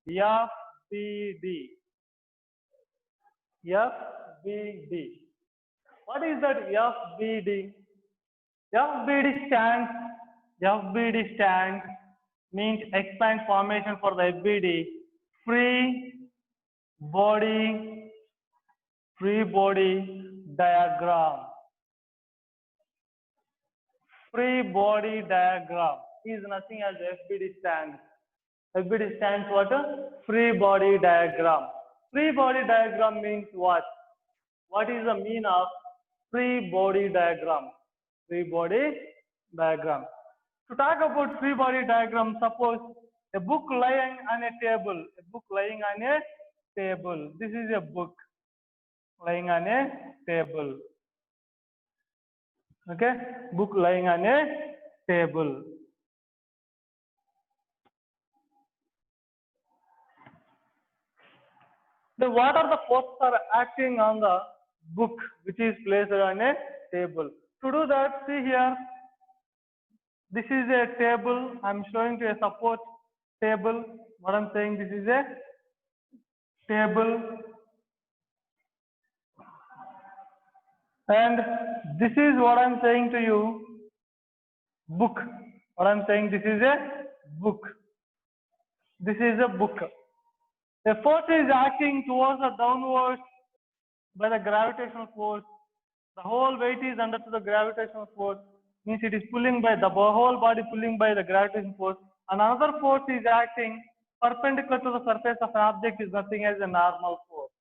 FBD. FBD. What is that FBD? FBD stands means expand formation for the FBD. Free body free body diagram. Free body diagram is nothing as FBD stands. FBD stands what? Free body diagram. Free body diagram means what? What is the meaning of free body diagram? Free body diagram. To talk about free body diagram, suppose a book lying on a table. A book lying on a table. This is a book lying on a table. Okay, book lying on a table. Then what are the forces are acting on the book which is placed on a table? To do that, see here, this is a table. I'm showing to a support table. What I'm saying, this is a table, and this is what I'm saying to you, book. What I'm saying, this is a book. This is a book. The force is acting towards the downwards by the gravitational force. The whole weight is under to the gravitational force, means it is pulling by the whole body pulling by the gravitational force. And another force is acting perpendicular to the surface of an object is nothing as a normal force.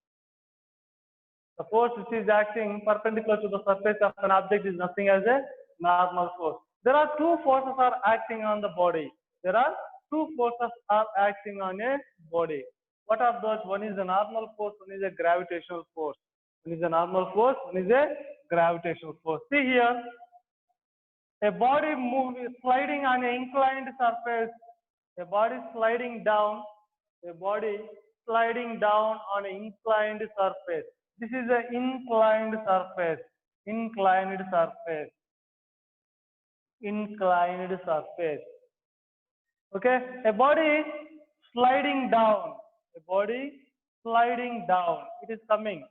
The force which is acting perpendicular to the surface of an object is nothing as a normal force. There are two forces are acting on the body. There are two forces are acting on a body. What are those? One is a normal force, one is a gravitational force. One is a normal force, one is a gravitational force. See here, a body sliding on an inclined surface, a body sliding down, a body sliding down on an inclined surface. This is an inclined surface, inclined surface, inclined surface. Okay, a body sliding down, a body sliding down, it is coming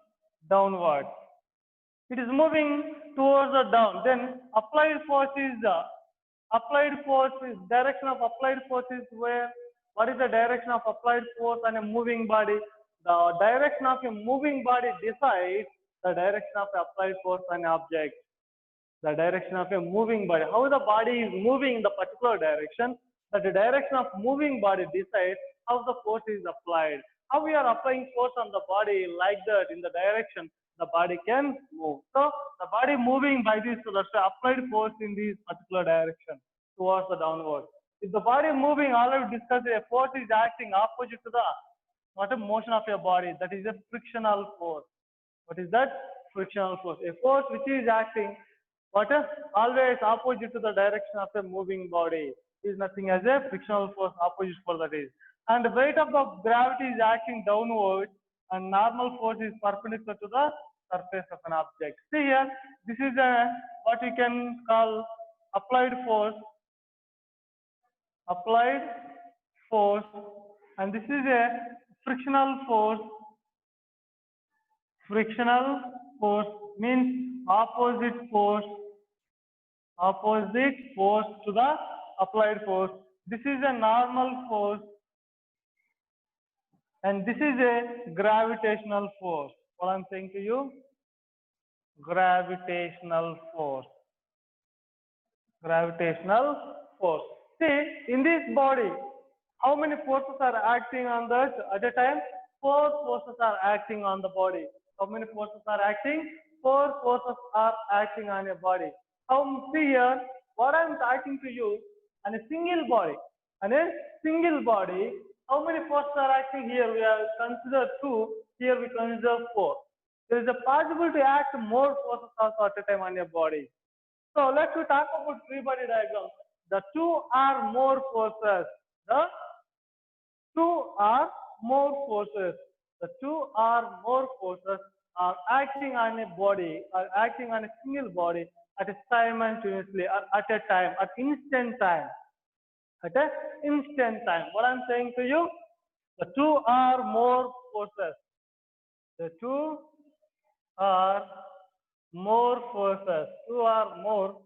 downward. It is moving towards the down. Then applied force is direction of applied force is where, what is the direction of applied force on a moving body? The direction of a moving body decides the direction of applied force on an object. The direction of a moving body. How the body is moving in the particular direction, that the direction of moving body decides how the force is applied. How we are applying force on the body like that in the direction the body can move. So the body moving by this, so that's the applied force in this particular direction towards the downward. If the body moving, already discussed, a force is acting opposite to the motion of your body, that is a frictional force. What is that? Frictional force. A force which is acting always opposite to the direction of a moving body is nothing as a frictional force, opposite for that is. And the weight of the gravity is acting downward, and normal force is perpendicular to the surface of an object. See here, this is a what we can call applied force, and this is a frictional force. Frictional force means opposite force to the applied force. This is a normal force, and this is a gravitational force. What I'm saying to you, gravitational force. Gravitational force. See, in this body, how many forces are acting on that at a time? 4 forces are acting on the body. How many forces are acting? 4 forces are acting on a body. See here, what I'm talking to you, on a single body. On a single body, how many forces are acting here? We have considered 2. Here we consider 4. There is a possibility to act more forces also at a time on a body. So let's talk about free body diagram. The 2 are more forces. The 2 are more forces. The 2 are more forces are acting on a body, are acting on a single body at a simultaneously, at a time, at instant time. At an instant time. What I'm saying to you, The two or more forces. The two or more forces. Two or more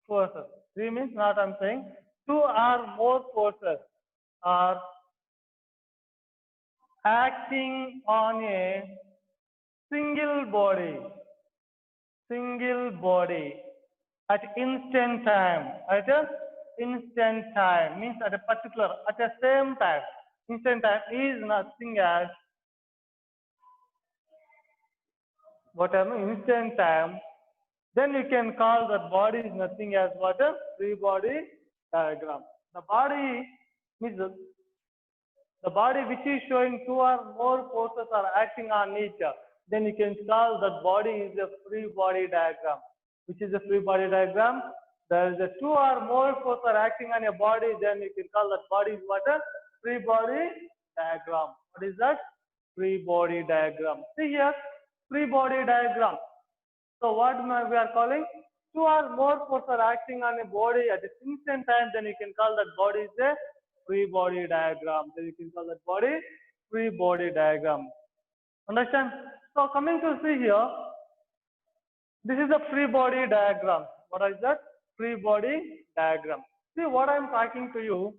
forces. Three means not I'm saying. Two or more forces are acting on a single body. Single body at instant time. At a instant time means at a particular, at the same time. Instant time is nothing as whatever instant time. Then you can call that body is nothing as what a free body diagram. The body means the body which is showing two or more forces are acting on each. Then you can call that body is a free body diagram. Which is a free body diagram? There is a two or more forces are acting on a body. Then you can call that body is what a free body diagram. What is that? Free body diagram. See here, free body diagram. So what we are calling? Two or more forces are acting on a body at the instant time, then you can call that body is a free body diagram. Then you can call that body free body diagram. Understand? So coming to see here, this is a free body diagram. What is that? Free body diagram. See what I am talking to you.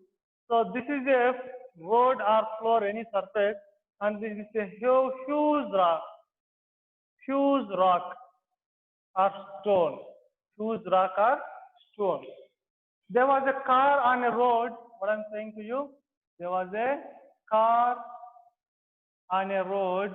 So this is a road or floor, any surface, and this is a huge rock. Huge rock or stone. Huge rock or stone. There was a car on a road. What I'm saying to you, there was a car on a road.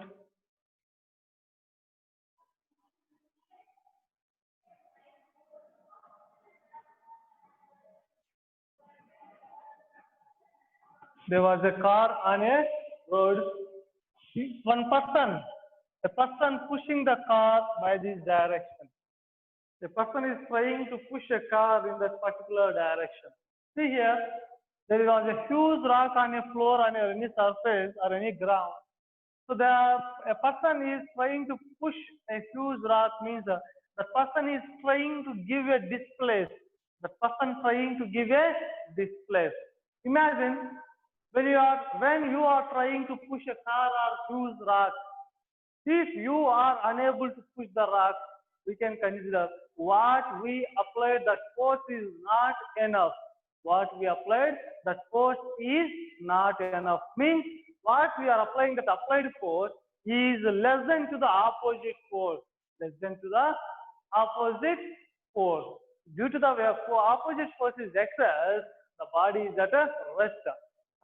There was a car on a road. One person, a person pushing the car by this direction. The person is trying to push a car in that particular direction. See here, there was a huge rock on a floor on any surface or any ground. So a person is trying to push a huge rock means the person is trying to give a displace. The person trying to give a displace. Imagine when you are trying to push a car or huge rock. If you are unable to push the rock, we can consider what we applied, that force is not enough. What we applied, that force is not enough. Means what we are applying, that applied force is less than to the opposite force. Less than to the opposite force. Due to the opposite force is excess, the body is at a rest.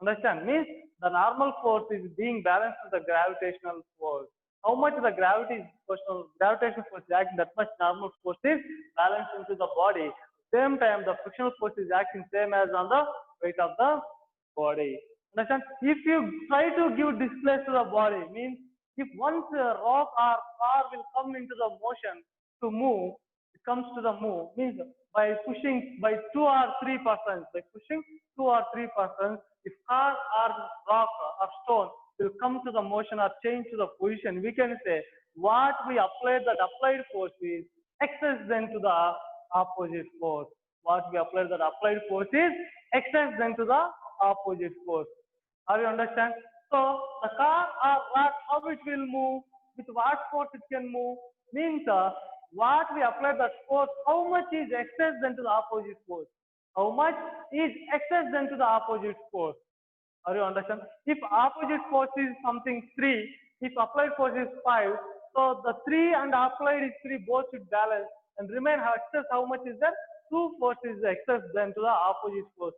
Understand? Means the normal force is being balanced with the gravitational force. How much the gravitational force is acting, that much normal force is balanced into the body. Same time, the frictional force is acting same as on the weight of the body. Understand? If you try to give displace to the body, means if once a rock or car will come into the motion to move, it comes to the move, means by pushing by 2 or 3 persons, by pushing 2 or 3 persons, if car or rock or stone will come to the motion or change to the position, we can say what we applied, that applied force is excess than to the opposite force. What we applied, that applied force is excess than to the opposite force. Are you understand? So the car or rock, how it will move, with what force it can move, means what we applied that force, how much is excess than to the opposite force? How much is excess than to the opposite force? Are you understand? If opposite force is something 3, if applied force is 5, so the 3 and applied is 3 both should balance and remain excess. How much is that? 2 force is excess than to the opposite force.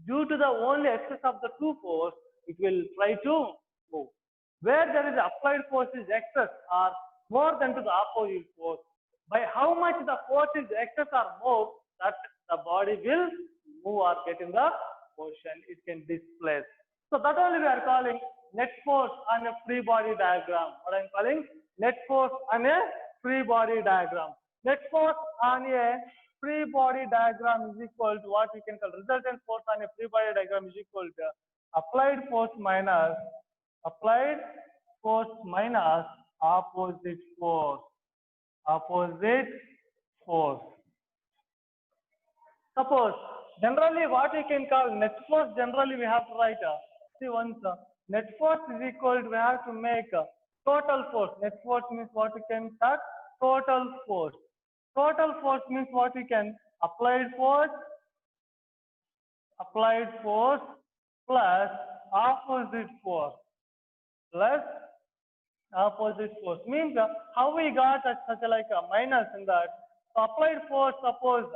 Due to the only excess of the 2 force, it will try to move. Where there is applied force is excess or more than to the opposite force, by how much the force is excess or more, that the body will move or get in the motion, it can displace. So that only we are calling net force on a free body diagram. What I am calling net force on a free body diagram. Net force on a free body diagram is equal to what we can call resultant force on a free body diagram is equal to applied force minus opposite force. Opposite force. Suppose generally what we can call net force, generally we have to write see once Net force is equal to, we have to make total force. Net force means what we can start? Total force. Total force means what we can? Applied force plus opposite force plus opposite force means how we got such a like a minus in that. So applied force, suppose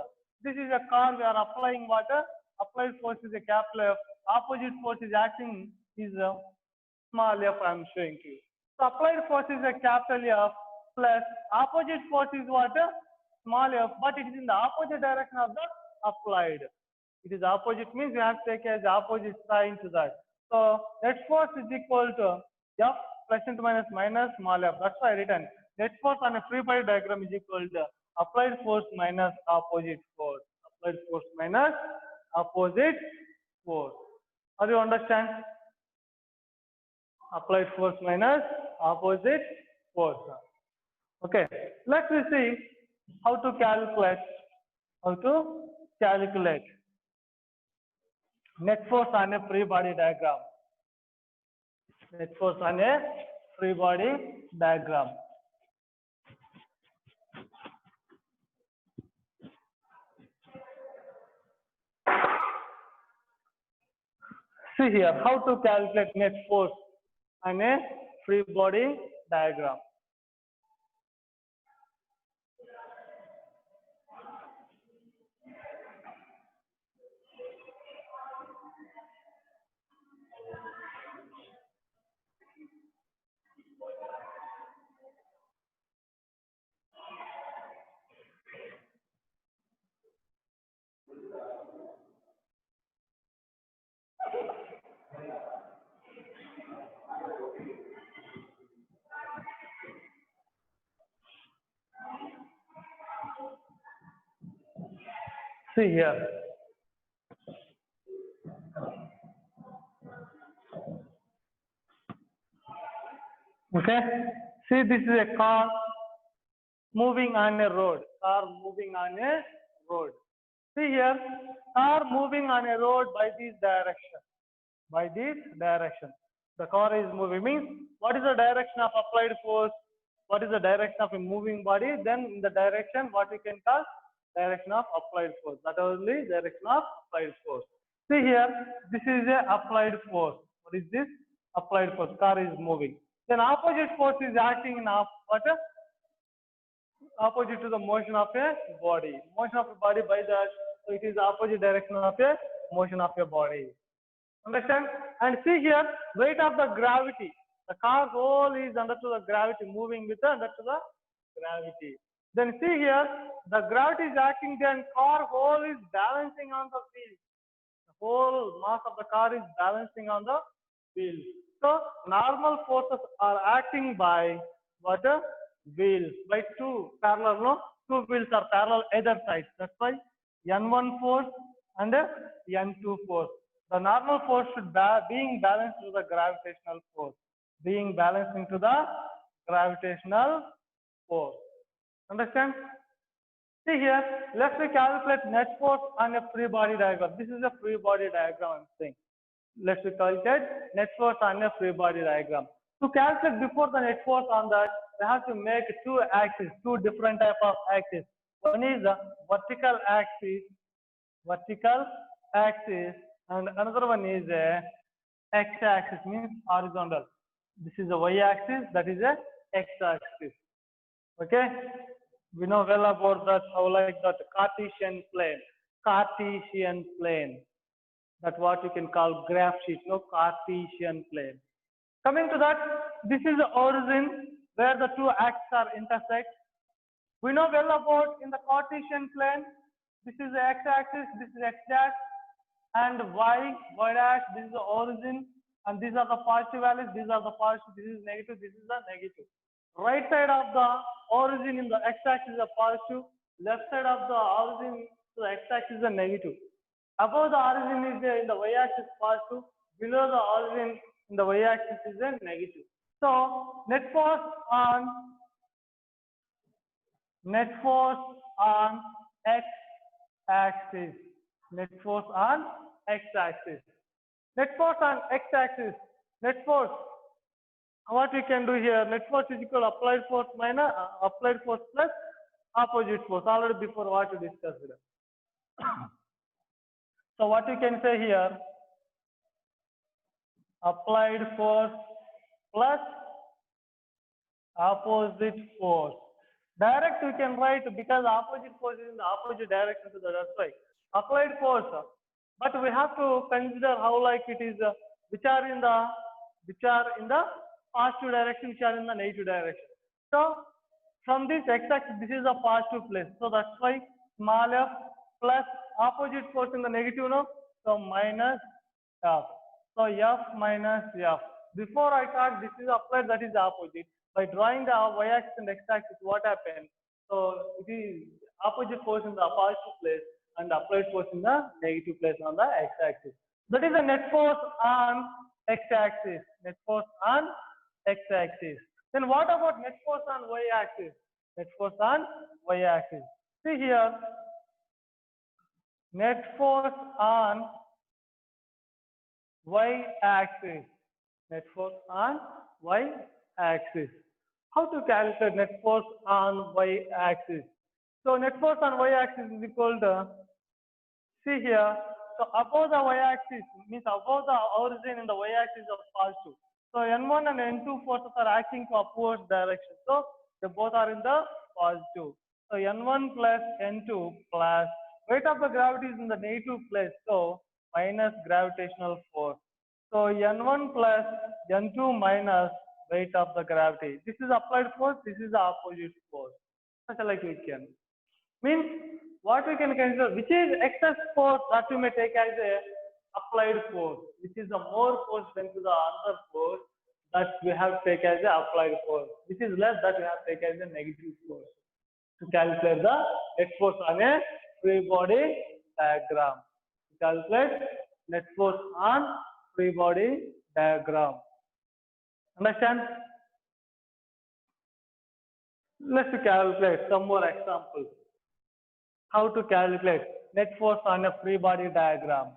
this is a car, we are applying water. Applied force is a capital F. Opposite force is acting is a small f. I am showing to you. So applied force is a capital F plus opposite force is what? Small f, but it is in the opposite direction of the applied. It is opposite means we have to take as opposite sign to that. So net force is equal to F plus into minus small f. That's why I written net force on a free body diagram is equal to applied force minus opposite force. Applied force minus opposite force. How do you understand? Applied force minus opposite force. Okay, let's see how to calculate. Net force on a free body diagram. Net force on a free body diagram. See here how to calculate net force on a free body diagram. See here. Okay. See, this is a car moving on a road. Car moving on a road. See here, car moving on a road by this direction. By this direction. The car is moving. Means what is the direction of applied force? What is the direction of a moving body? Then in the direction, what we can call direction of applied force. That is only direction of applied force. See here, this is a applied force. What is this? Applied force. Car is moving. Then opposite force is acting in opposite to the motion of a body. Motion of a body by that, so it is opposite direction of a motion of a body. Understand? And see here, weight of the gravity. The car whole is under to the gravity, moving with under to the gravity. Then see here, the gravity is acting, then car whole is balancing on the wheel. The whole mass of the car is balancing on the wheel. So normal forces are acting by what? Wheels. By two parallel, no? Two wheels are parallel either side. That's why N1 force and N2 force. The normal force should being balanced to the gravitational force. Being balanced into the gravitational force. Understand? See here, let's calculate net force on a free body diagram. This is a free body diagram I'm saying. Let's calculate net force on a free body diagram. To calculate before the net force on that, we have to make two axes, two different type of axes. One is the vertical axis, and another one is a x-axis, means horizontal. This is a y-axis, that is a x-axis. Okay, we know well about that. How like that Cartesian plane. That what you can call graph sheet. No, Cartesian plane. Coming to that, this is the origin where the two axes are intersect. We know well about in the Cartesian plane. This is the x-axis. This is x-dash, and y dash. This is the origin, and these are the positive values. These are the positive. This is negative. This is the negative. Right side of the origin in the x-axis is a positive. Left side of the origin to the x-axis is a negative. Above the origin is in the y-axis positive. Below the origin in the y-axis is a negative. So net force on x-axis. Net force on x-axis. Net force on x-axis Net force. What we can do here? Net force is equal to applied force minus applied force plus opposite force. Already before what we discussed. So what we can say here? Applied force plus opposite force. Direct we can write because opposite force is in the opposite direction to the, that's why applied force. But we have to consider how like it is which are in the positive direction, which are in the negative direction. So from this x-axis, this is a positive place. So that's why small f plus opposite force in the negative, no? So minus f. So f minus f. Before I thought this is applied, that is the opposite. By drawing the y-axis and x-axis, what happened? So it is opposite force in the positive place and applied force in the negative place on the x-axis. That is the net force on x-axis. Net force on x-axis. Then what about net force on y-axis? Net force on y-axis. See here, net force on y-axis. Net force on y-axis. How to calculate net force on y-axis? So net force on y-axis is equal to, see here, so above the y-axis means above the origin in the y-axis of positive. So N1 and N2 forces are acting to upward direction. So they both are in the positive. So N1 plus N2 plus weight of the gravity is in the negative place. So minus gravitational force. So N1 plus N2 minus weight of the gravity. This is applied force, this is the opposite force. Such like we can. Means what we can consider, which is excess force that we may take as a applied force, which is the more force than to the other force that we have to take as a applied force, which is less that we have to take as a negative force. To calculate the net force on a free body diagram. To calculate net force on free body diagram. Understand? Let's calculate some more examples. How to calculate net force on a free body diagram.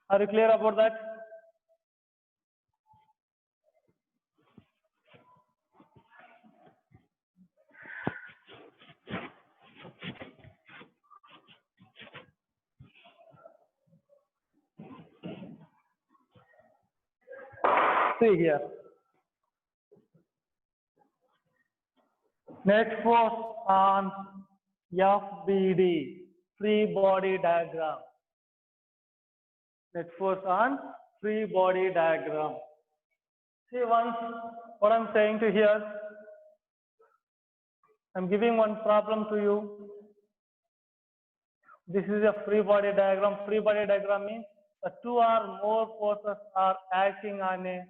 Are you clear about that? See here. Net force on FBD, free body diagram. Net force on free body diagram. See once what I'm saying to here. I'm giving one problem to you. This is a free body diagram. Free body diagram means the two or more forces are acting on a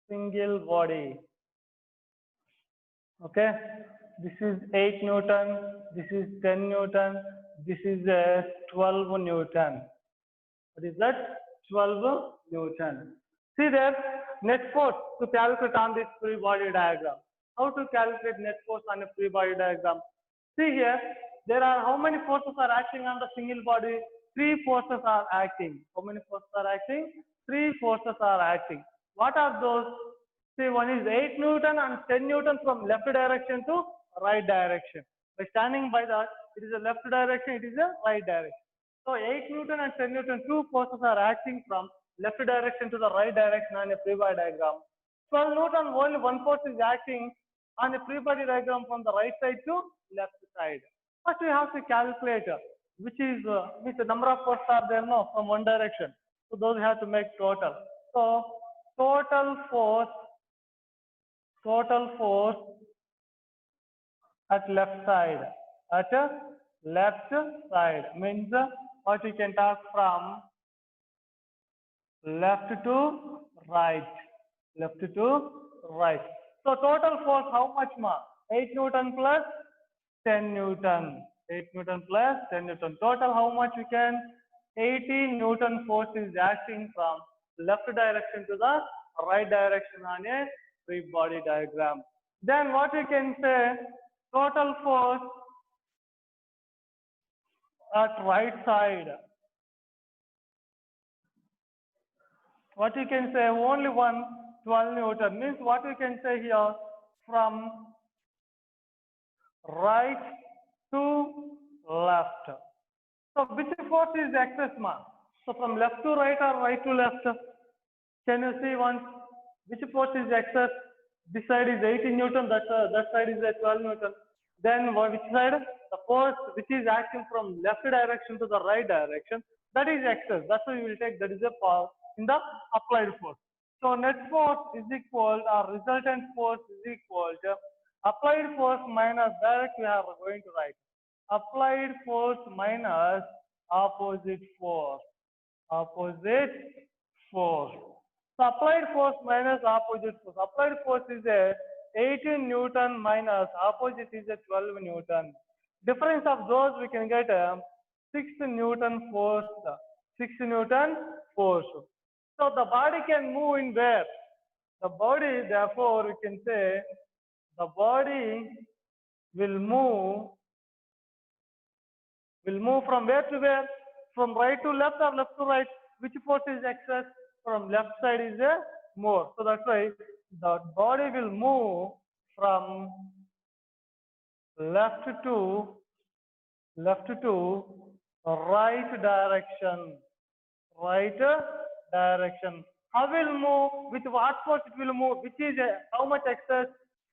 single body. Okay, this is 8 Newton, this is 10 Newton, this is 12 Newton. What is that? 12 Newton. See there, net force to calculate on this free body diagram. How to calculate net force on a free body diagram? See here, there are how many forces are acting on the single body? 3 forces are acting. How many forces are acting? 3 forces are acting. What are those? See, one is 8 Newton and 10 Newton from left direction to right direction. By standing by that, it is a left direction, it is a right direction. So 8 Newton and 10 Newton, 2 forces are acting from left direction to the right direction on a free body diagram. 12 Newton, only one force is acting on a free body diagram from the right side to left side. First we have to calculate which is the number of forces are there now from one direction. So those we have to make total. So total force at left side. At left side means what we can talk from left to right. Left to right. So total force how much more? 8 Newton plus 10 Newton. 8 Newton plus 10 Newton. Total how much we can? 80 Newton force is acting from left direction to the right direction on a free body diagram. Then what we can say? Total force at right side. what you can say, only one 12 Newton means what you can say here, from right to left. So which force is the excess mass? So from left to right or right to left? Can you see once which force is excess? This side is 18 Newton, that side is 12 Newton. Then which side? The force which is acting from left direction to the right direction, that is excess. That's why we will take that is a force in the applied force. So net force is equal, or resultant force is equal to applied force minus direct, we are going to write. Applied force minus opposite force. Opposite force. So applied force minus opposite force. Applied force is a 18 Newton minus opposite is a 12 Newton. Difference of those we can get a 6 Newton force. 6 Newton force. So the body can move in where? The body, therefore, we can say the body will move from where to where? From right to left or left to right? Which force is excess? From left side is a more. So that's why the body will move from left to right direction. Right direction. How will move? With what force it will move? Which is how much excess?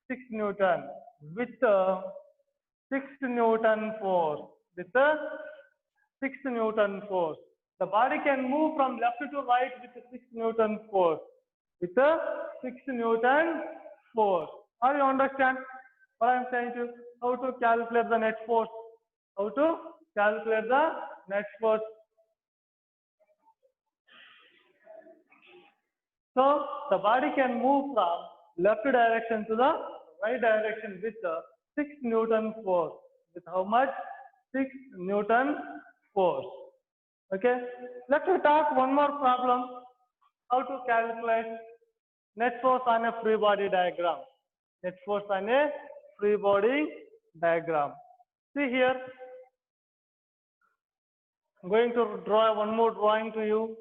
6 Newton. With 6 Newton force. With 6 Newton force. The body can move from left to right with 6 Newton force. With 6 Newton force. Are you understand what I am saying to you? How to calculate the net force? How to calculate the net force? So the body can move from left direction to the right direction with 6 Newton force. With how much? 6 Newton force. Okay. Let's talk one more problem. How to calculate net force on a free body diagram. Net force on a free body diagram. See here. I'm going to draw one more drawing to you.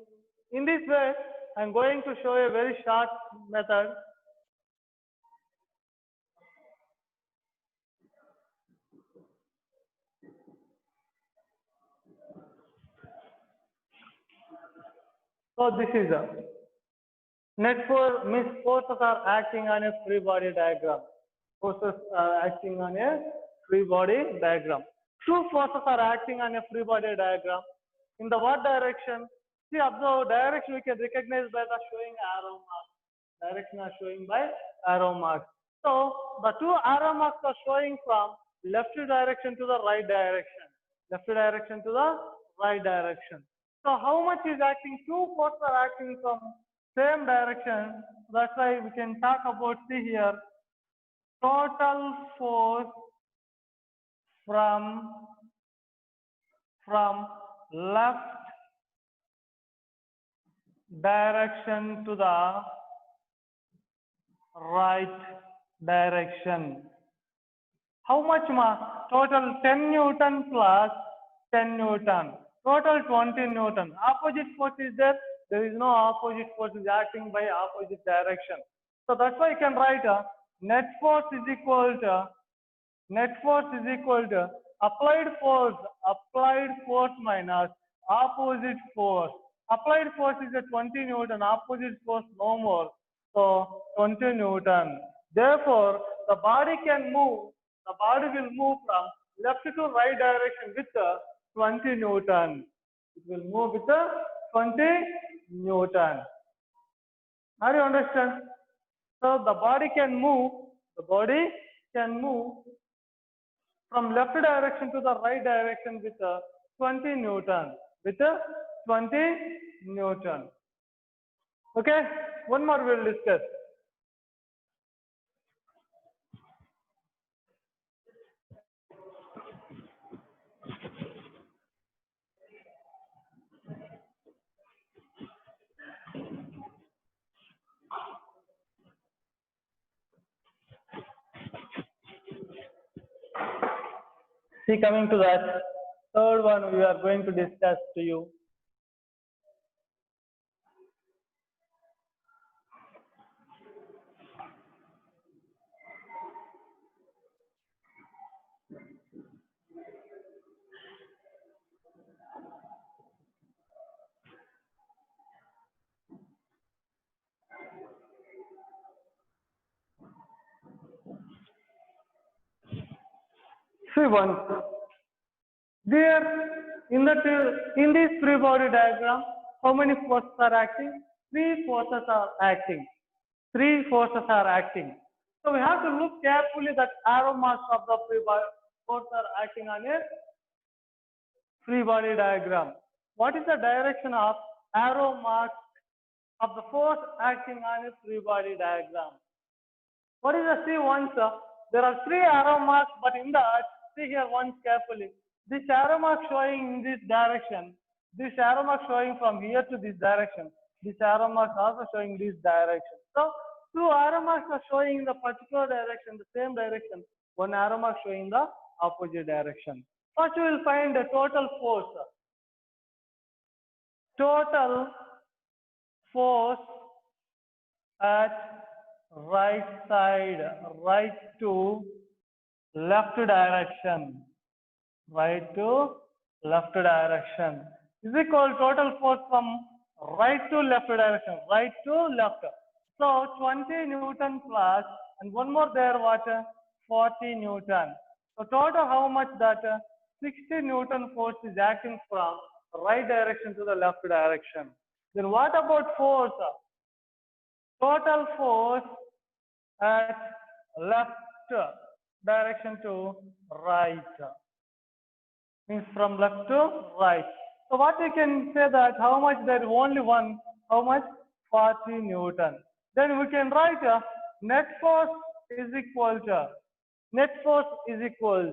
In this way, I'm going to show a very short method. So this is a net force means forces are acting on a free body diagram. Forces are acting on a free body diagram. Two forces are acting on a free body diagram. In the what direction? See, observe direction we can recognize by the showing arrow mark. Direction are showing by arrow marks. So the two arrow marks are showing from left direction to the right direction. Left direction to the right direction. So how much is acting? Two forces are acting from same direction. That's why we can talk about, see here, total force from left direction to the right direction. How much mass? Total 10 Newton plus 10 Newton. Total 20 Newton. Opposite force is there. There is no opposite force is acting by opposite direction. So that's why you can write net force is equal to applied force minus opposite force. Applied force is a 20 Newton, opposite force no more. So 20 Newton. Therefore, the body will move from left to right direction with 20 Newton. It will move with 20 Newton. Are you understand? So the body can move from left direction to the right direction with 20 Newton. With 20 Newton. Okay, one more we'll discuss. See, coming to that, third one we are going to discuss to you. See one. There, in this free body diagram, how many forces are acting? Three forces are acting. Three forces are acting. So we have to look carefully that arrow marks of the free body force are acting on a free body diagram. What is the direction of arrow marks of the force acting on a free body diagram? What is the see once? There are three arrow marks, but in that, see here once carefully. This arrow mark showing in this direction. This arrow mark showing from here to this direction. This arrow mark also showing this direction. So two arrow marks are showing in the particular direction, the same direction. One arrow mark showing the opposite direction. First, you will find the total force. Total force at right side, right to left direction, right to left direction is equal total force from right to left direction, right to left. So 20 Newton plus and one more there what 40 Newton. So total how much that 60 Newton force is acting from right direction to the left direction. Then what about force? Total force at left direction to right means from left to right. So what we can say that how much there is only one, how much 40 Newton. Then we can write net force is equal to net force is equal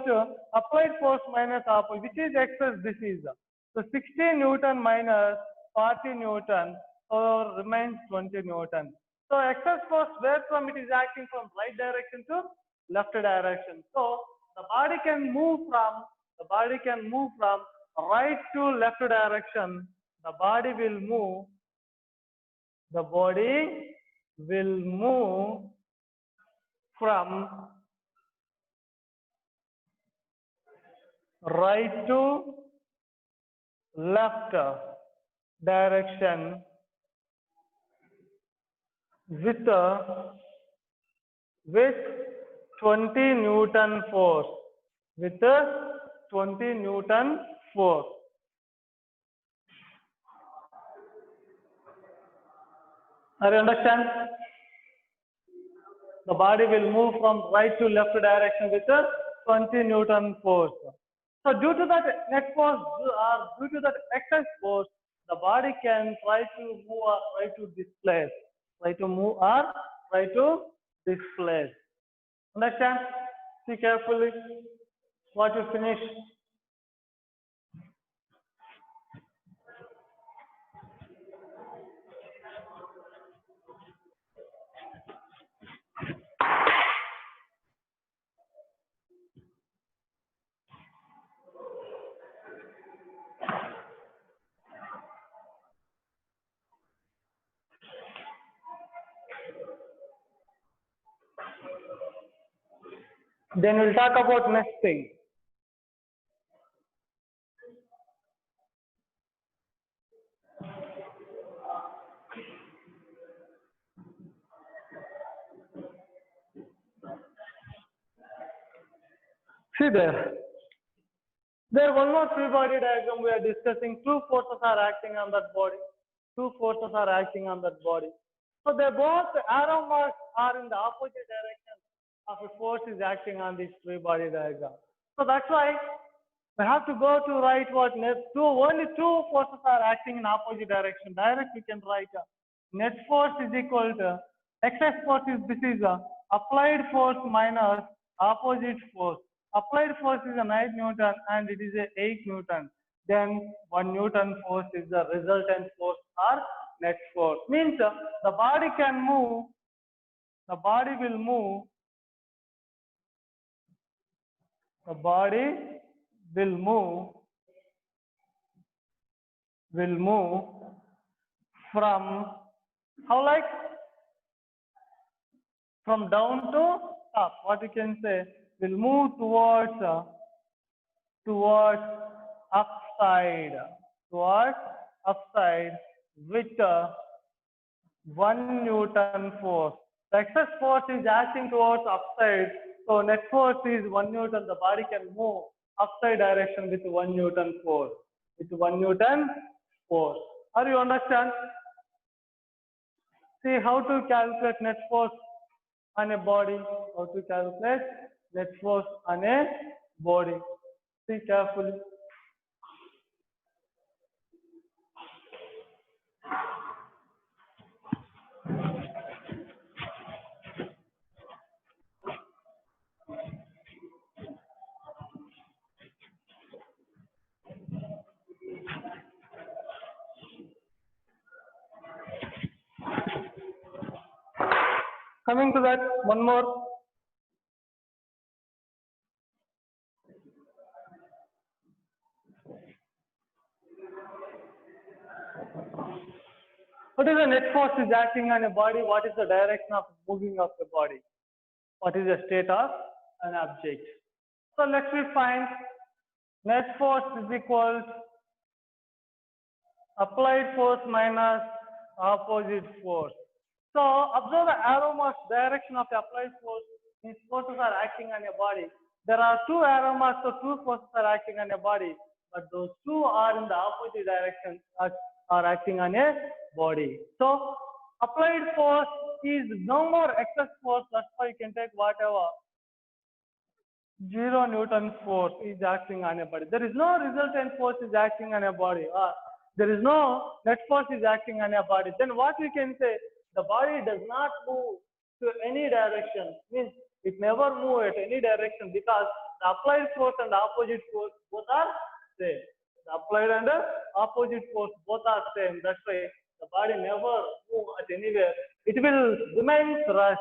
to applied force minus opposite, which is excess. This is so 60 Newton minus 40 Newton, so remains 20 Newton. So excess force where from it is acting from right direction to left direction. So the body can move from right to left direction. The body will move from right to left direction with 20 Newton force. With 20 Newton force. Are you understand? The body will move from right to left direction with 20 Newton force. So due to that net force or due to that excess force, the body can try to move or try to displace. Try to move or try to displace. Understand? See carefully what you finish. Then we'll talk about next thing. See there. There one more free body diagram we are discussing. Two forces are acting on that body. Two forces are acting on that body. So they both arrow marks are in the opposite direction of a force is acting on this free body diagram. So that's why we have to go to write what only two forces are acting in opposite direction. Direct we can write net force is equal to excess force is this is applied force minus opposite force. Applied force is a 9 Newton and it is a 8 Newton. Then 1 Newton force is the resultant force or net force. Means the body can move. The body will move. The body will move from how like from down to up. What you can say will move towards upside with 1 Newton force. The excess force is acting towards upside, So net force is 1 Newton. The body can move upside direction with 1 Newton force. With 1 Newton force. Are you understand? See how to calculate net force on a body. How to calculate net force on a body. See carefully. Coming to that, one more. What is the net force is acting on a body? What is the direction of moving of the body? What is the state of an object? So let's find net force is equal to applied force minus opposite force. So observe the arrow marks direction of the applied force. These forces are acting on a body. There are two arrow marks, so two forces are acting on a body, but those two are in the opposite direction, are acting on a body. So applied force is no more excess force. That's why you can take whatever. 0 Newton force is acting on a body. There is no resultant force is acting on a body. There is no net force is acting on a body. Then what we can say? The body does not move to any direction. Means it never move at any direction because the applied force and the opposite force both are same. The applied and the opposite force both are same. That's why the body never move at anywhere. It will remain rest.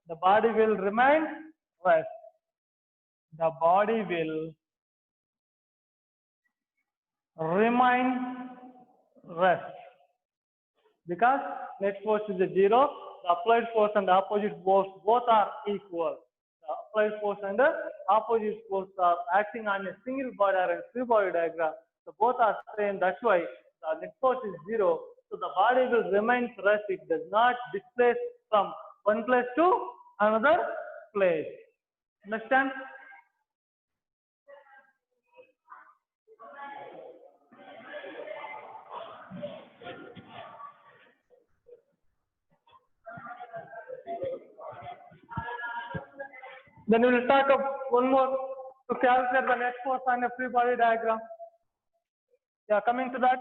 The body will remain rest. The body will remain rest because net force is a 0. The applied force and the opposite force both are equal. The applied force and the opposite force are acting on a single body or a free body diagram. So both are same. That's why the net force is 0. So the body will remain rest. It does not displace from one place to another place. Understand? Then we will talk of one more to calculate the net force on a free body diagram. Yeah, coming to that.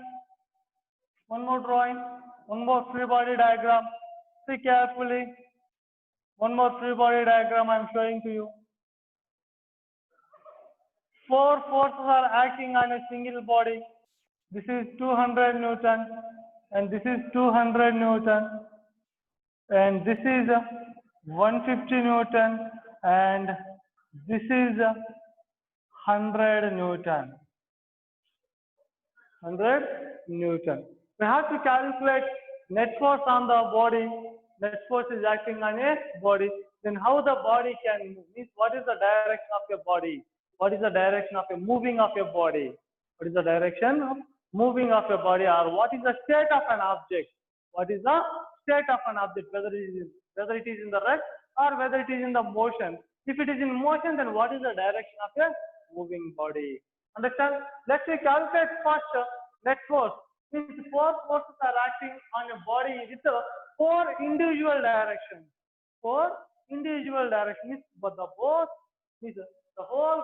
One more drawing, one more free body diagram. See carefully. One more free body diagram I am showing to you. Four forces are acting on a single body. This is 200 Newton and this is 200 Newton and this is 150 Newton and this is 100 Newton. 100 Newton. We have to calculate net force on the body. Net force is acting on a body. Then how the body can move? Means what is the direction of your body? What is the direction of a moving of your body? What is the direction of moving of your body, or what is the state of an object? What is the state of an object? Whether it is in the rest or whether it is in the motion. If it is in motion, then what is the direction of a moving body? Understand? Let's calculate first net force. Means four forces are acting on a body with four individual directions. Four individual directions, but the whole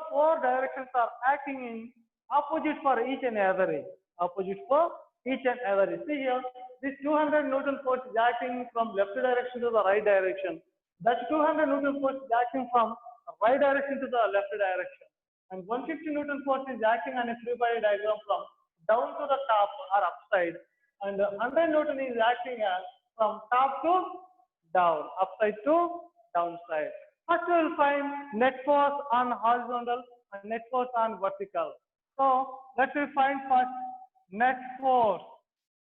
four directions are acting in opposite for each and every. Opposite for each and every. See here, this 200 Newton force is acting from left direction to the right direction. That 200 Newton force is acting from right direction to the left direction. And 150 Newton force is acting on a free body diagram from down to the top or upside. And 100 Newton is acting from top to down, upside to downside. First we will find net force on horizontal and net force on vertical. So let me find first net force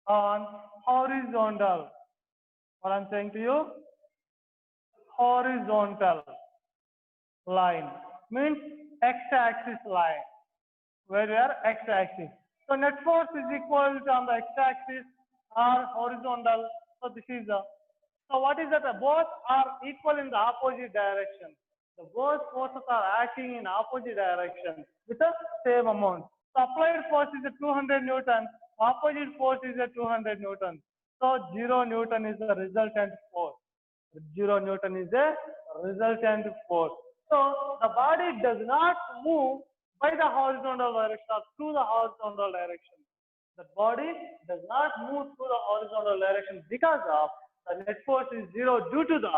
on horizontal. What I am saying to you? Horizontal line means x-axis line, where we are x-axis. So net force is equal to on the x-axis or horizontal. So this is so what is that? Both are equal in the opposite direction. both forces are acting in opposite direction with the same amount. So applied force is a 200 Newton, opposite force is a 200 Newton. So 0 Newton is the resultant force. 0 Newton is a resultant force. So the body does not move by the horizontal direction or through the horizontal direction. The body does not move through the horizontal direction because of the net force is 0 due to the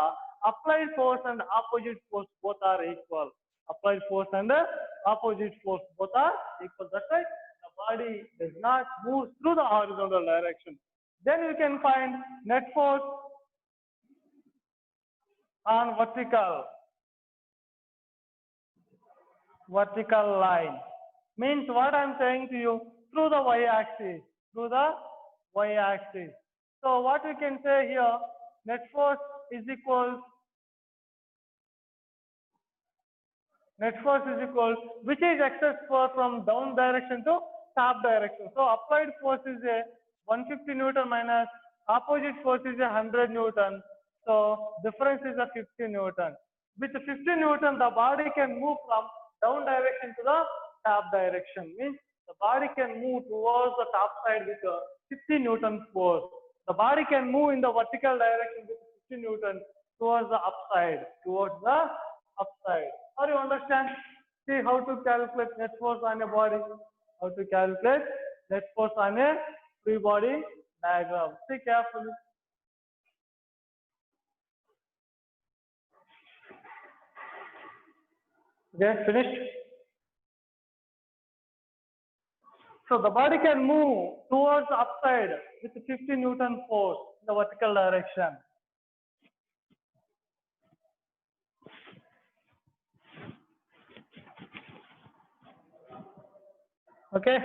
applied force and opposite force both are equal. Applied force and opposite force both are equal. That's right. The body does not move through the horizontal direction. Then you can find net force on vertical line. Means what I'm saying to you, through the y-axis, So what we can say here, net force is equal, which is excess force from down direction to top direction. So applied force is a 150 Newton minus opposite force is a 100 Newton. So difference is a 50 Newton. With 50 Newton, the body can move from down direction to the top direction. Means the body can move towards the top side with a 50 Newton force. The body can move in the vertical direction with 50 Newton towards the upside. Or you understand? See how to calculate net force on a body. How to calculate net force on a free body diagram. See carefully. Okay, finished? So the body can move towards the upside with 50 Newton force in the vertical direction. Okay?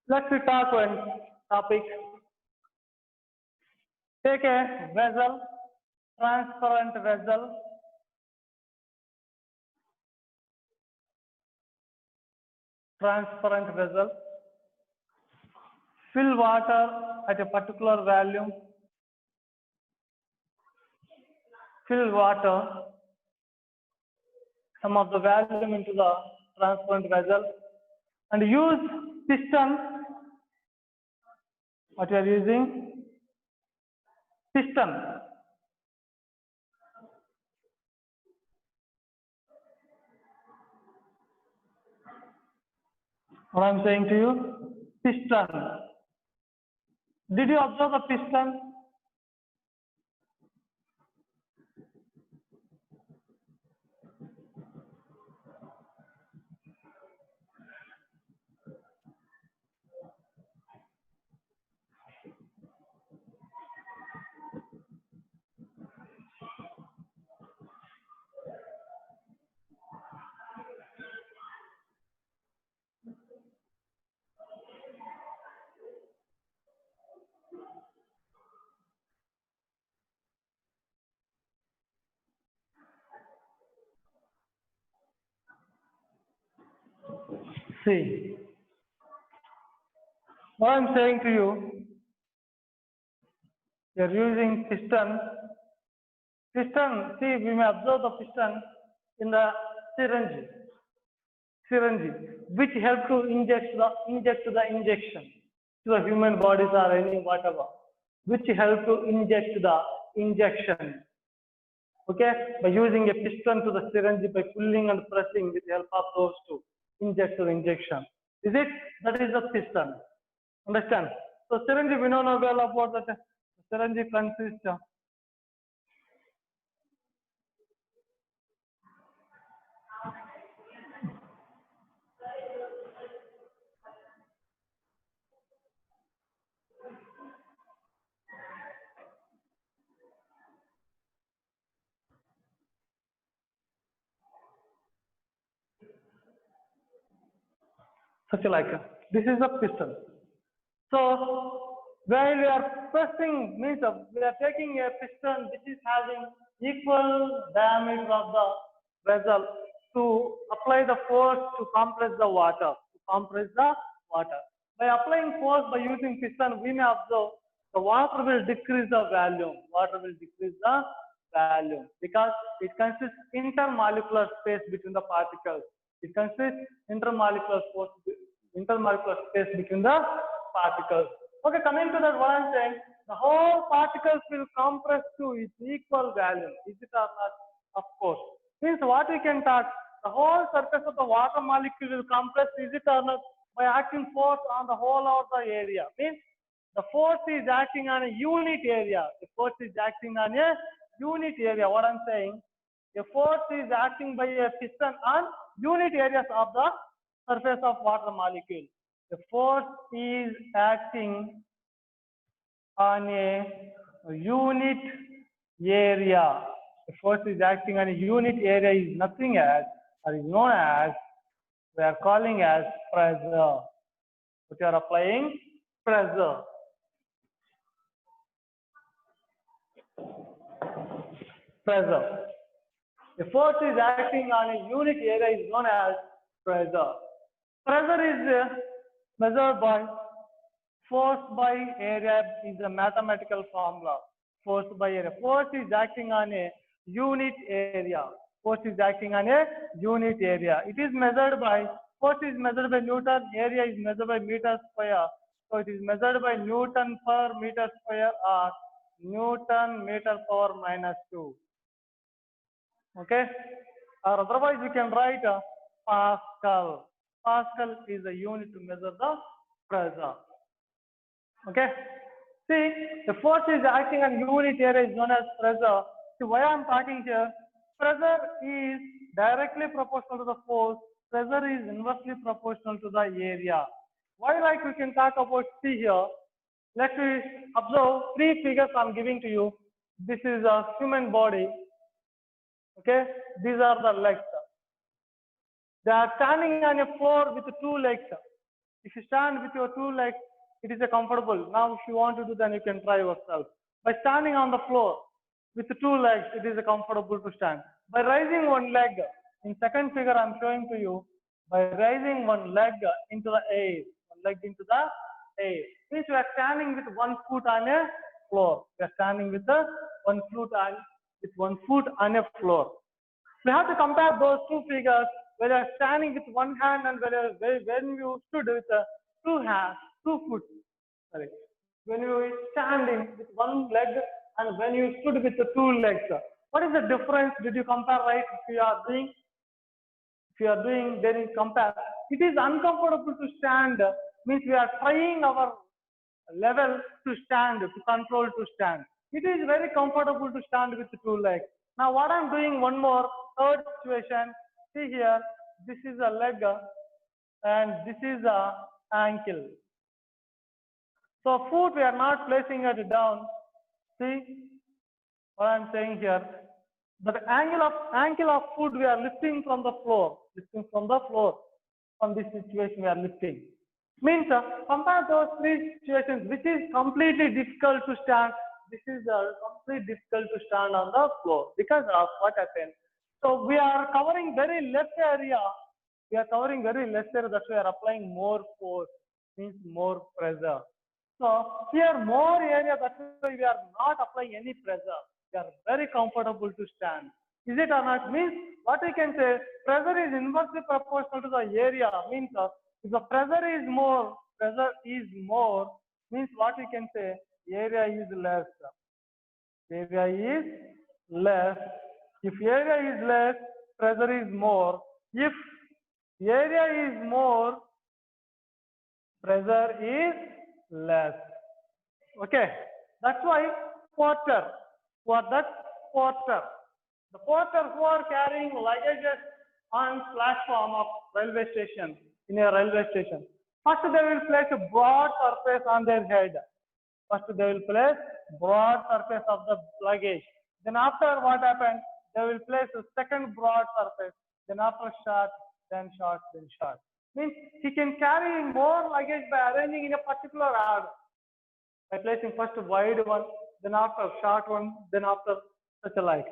Let's talk one topic. Take a vessel, transparent vessel. Fill water at a particular volume. Fill water, some of the volume into the transparent vessel, and use piston. What you are using? Piston. What I am saying to you? Piston. Did you observe the piston? See, what I am saying to you, you are using piston. Piston, see, we may observe the piston in the syringe, which help to inject the injection to the human bodies or any whatever, which help to inject the injection. Okay, by using a piston to the syringe by pulling and pressing with the help of those two, inject the injection. Is it? That is the piston. Understand? So syringe, we know well about that. Syringe consists of such like this is a piston. So while we are pressing, means we are taking a piston which is having equal diameter of the vessel to apply the force to compress the water. By applying force by using piston, we may observe the water will decrease the volume. Because it consists intermolecular space between the particles. It consists intermolecular space between the particles. Okay, coming to that, what I'm saying, the whole particles will compress to its equal volume. Is it or not? Of course. Means what we can talk, the whole surface of the water molecule will compress, is it or not? By acting force on the whole of the area. Means the force is acting on a unit area. What I'm saying, a force is acting by a piston on unit areas of the surface of water molecule. The force is acting on a unit area. The force is acting on a unit area is nothing as, or is known as, we are calling as pressure. Which are applying pressure. The force is acting on a unit area is known as pressure. Pressure is measured by force by area is a mathematical formula. Force by area. Force is acting on a unit area. It is measured by, force is measured by Newton, area is measured by meter square. So it is measured by Newton per meter square or Newton meter power minus 2. Okay? Or otherwise you can write Pascal. Pascal is a unit to measure the pressure. Okay? See, the force is acting on unit area is known as pressure. See, why I'm talking here? Pressure is directly proportional to the force. Pressure is inversely proportional to the area. Why, like we can talk about, see here. Let's observe 3 figures I'm giving to you. This is a human body. Okay, these are the legs. They are standing on a floor with 2 legs. If you stand with your 2 legs, it is a comfortable. Now, if you want to do, then you can try yourself. By standing on the floor with 2 legs, it is a comfortable to stand. By raising 1 leg, in second figure I'm showing to you, by raising 1 leg into the air, means you are standing with 1 foot on a floor. You are standing with 1 foot on a floor. We have to compare those 2 figures, where you are standing with 1 hand and when you stood with 2 hands, 2 foot. Sorry. When you are standing with 1 leg and when you stood with 2 legs. What is the difference? Did you compare, right? If you are doing, then you compare. It is uncomfortable to stand, means we are trying our level to stand, to control to stand. It is very comfortable to stand with 2 legs. Now what I'm doing, one more, third situation. See here, this is a leg and this is a ankle. So foot we are not placing it down. See what I'm saying here. The ankle of foot we are lifting from the floor. From this situation we are lifting. Means compare those 3 situations, which is completely difficult to stand. This is completely difficult to stand on the floor because of what happened. So we are covering very less area. That's why we are applying more force, means more pressure. So here more area, that's why we are not applying any pressure. We are very comfortable to stand. Is it or not? Means what we can say, pressure is inversely proportional to the area. Means if the pressure is more, means what we can say, area is less. If area is less, pressure is more. If area is more, pressure is less. Okay, that's why porter. The porters who are carrying luggages on platform of railway station, in a railway station. First they will place a broad surface on their head. They will place broad surface of the luggage. Then after what happened, they will place a second broad surface. Then after short, then short, then short. Means he can carry more luggage by arranging in a particular order. By placing first wide one, then after short one, then after such a like.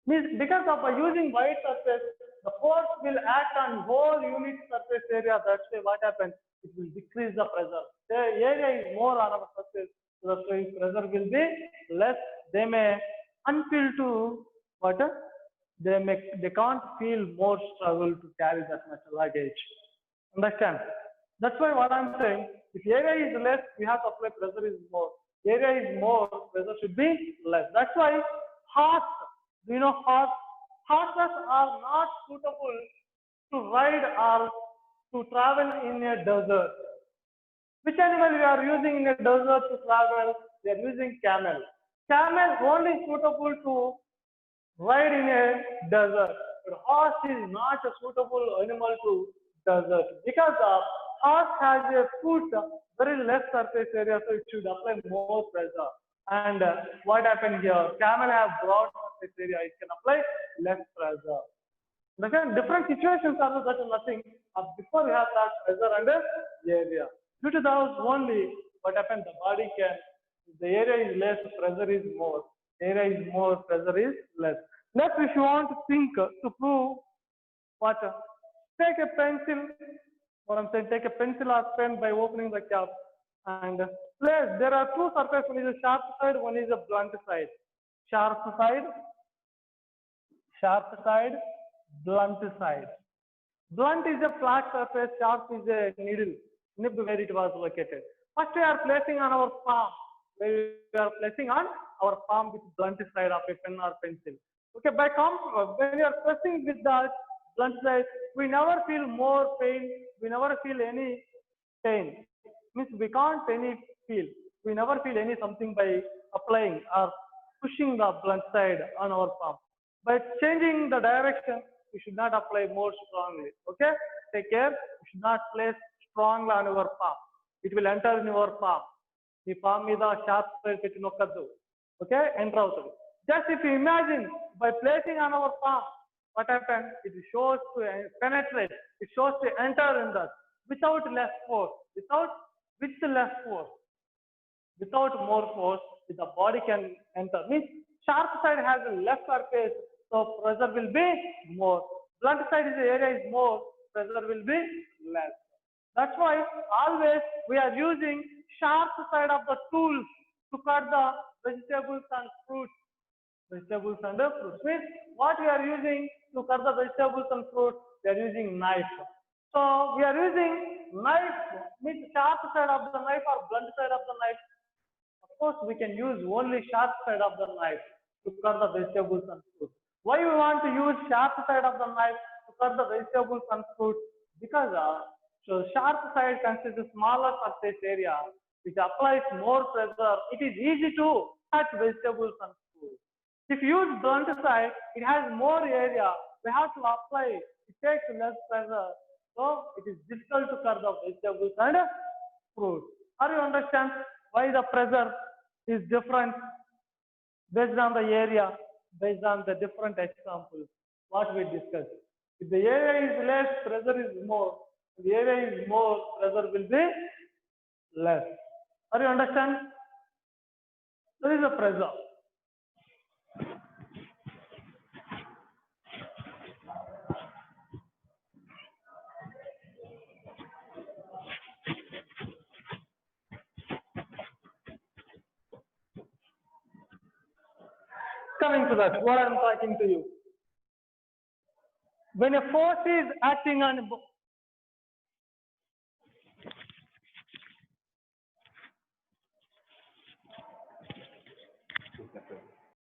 Means because of by using wide surface, the force will act on whole unit surface area. That's why what happens? It will decrease the pressure. The area is more on our surface, so that's why pressure will be less. They may unfeel to what? They can't feel more struggle to carry that much luggage. Understand? That's why what I'm saying, if area is less, we have to apply pressure is more. Area is more, pressure should be less. That's why horse, do you know horse? Horses are not suitable to ride or to travel in a desert. Which animal we are using in a desert to travel? We are using camel. Camel only suitable to ride in a desert. But horse is not a suitable animal to desert because the horse has a foot very less surface area, so it should apply more pressure. And what happened here? Camel have broad surface area, it can apply less pressure. Again, different situations are that nothing. Before we have that pressure and area. Due to those only, what happens? The body can, if the area is less, pressure is more. Area is more, pressure is less. Next, if you want to think to prove what, take a pencil. What I'm saying, take a pencil or pen by opening the cap and place. There are two surfaces. One is a sharp side, one is a blunt side. Sharp side, blunt side. Blunt is a flat surface, sharp is a needle, nib where it was located. First we are placing on our palm. We are placing on our palm with blunt side of a pen or pencil. Okay, when you are pressing with that blunt side, we never feel more pain, we never feel any pain. Means we can't feel. We never feel any something by applying or pushing the blunt side on our palm. By changing the direction, we should not apply more strongly. Okay? Take care. You should not place strongly on your palm. It will enter in your palm. The palm is a sharp side petti nokkaddu. Okay? Enter out. Just if you imagine by placing on our palm, what happens? It shows to penetrate. It shows to enter in that without less force. With less force. Without more force, the body can enter. Means sharp side has a less surface, so pressure will be more. Blunt side is the area is more, pressure will be less. That's why always we are using sharp side of the tools to cut the vegetables and fruits. Vegetables and fruits. Means what we are using to cut the vegetables and fruits, we are using knife. So we are using knife, means sharp side of the knife or blunt side of the knife. Of course, we can use only sharp side of the knife to cut the vegetables and fruits. Why we want to use sharp side of the knife to cut the vegetables and fruits? Because so sharp side consists a smaller surface area which applies more pressure. It is easy to cut vegetables and fruits. If you use blunt side, it has more area. We have to apply. It takes less pressure. So it is difficult to cut the vegetables and fruits. Are you understand why the pressure is different based on the area, based on the different examples, what we discussed. If the area is less, pressure is more. If the area is more, pressure will be less. Are you understand? There is a pressure. Coming to that, what I am talking to you. When a force is acting on